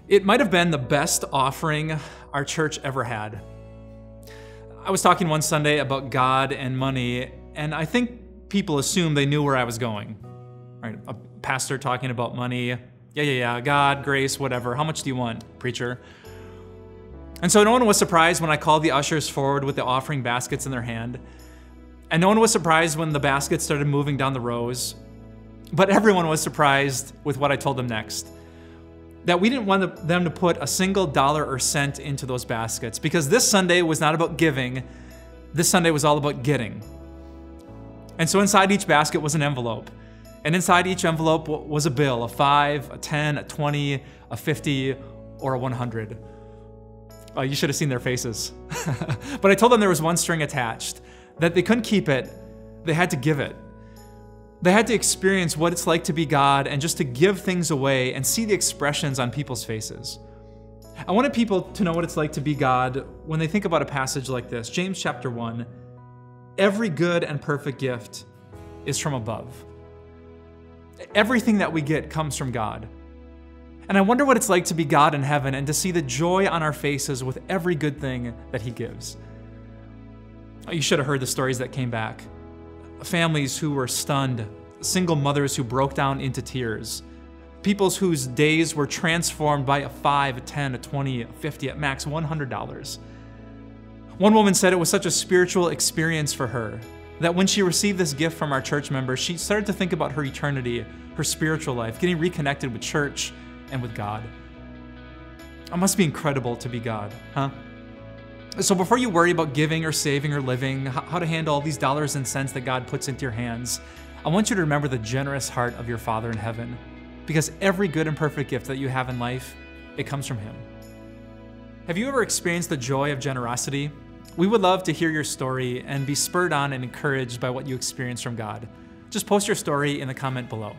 It might have been the best offering our church ever had. I was talking one Sunday about God and money, and I think people assumed they knew where I was going. Right? A pastor talking about money. Yeah, God, grace, whatever. How much do you want, preacher? And so no one was surprised when I called the ushers forward with the offering baskets in their hand. And no one was surprised when the baskets started moving down the rows. But everyone was surprised with what I told them next. That we didn't want them to put a single dollar or cent into those baskets, because this Sunday was not about giving. This Sunday was all about getting. And so inside each basket was an envelope. And inside each envelope was a bill, a 5, a 10, a 20, a 50, or a 100. You should have seen their faces. But I told them there was one string attached, that they couldn't keep it, they had to give it. They had to experience what it's like to be God and just to give things away and see the expressions on people's faces. I wanted people to know what it's like to be God when they think about a passage like this. James chapter 1, every good and perfect gift is from above. Everything that we get comes from God. And I wonder what it's like to be God in heaven and to see the joy on our faces with every good thing that He gives. You should have heard the stories that came back. Families who were stunned, single mothers who broke down into tears, people whose days were transformed by a 5, a 10, a 20, a 50, at max $100. One woman said it was such a spiritual experience for her that when she received this gift from our church members, she started to think about her eternity, her spiritual life, getting reconnected with church and with God. It must be incredible to be God, huh? So before you worry about giving or saving or living, how to handle all these dollars and cents that God puts into your hands, I want you to remember the generous heart of your Father in heaven, because every good and perfect gift that you have in life, it comes from Him. Have you ever experienced the joy of generosity? We would love to hear your story and be spurred on and encouraged by what you experience from God. Just post your story in the comment below.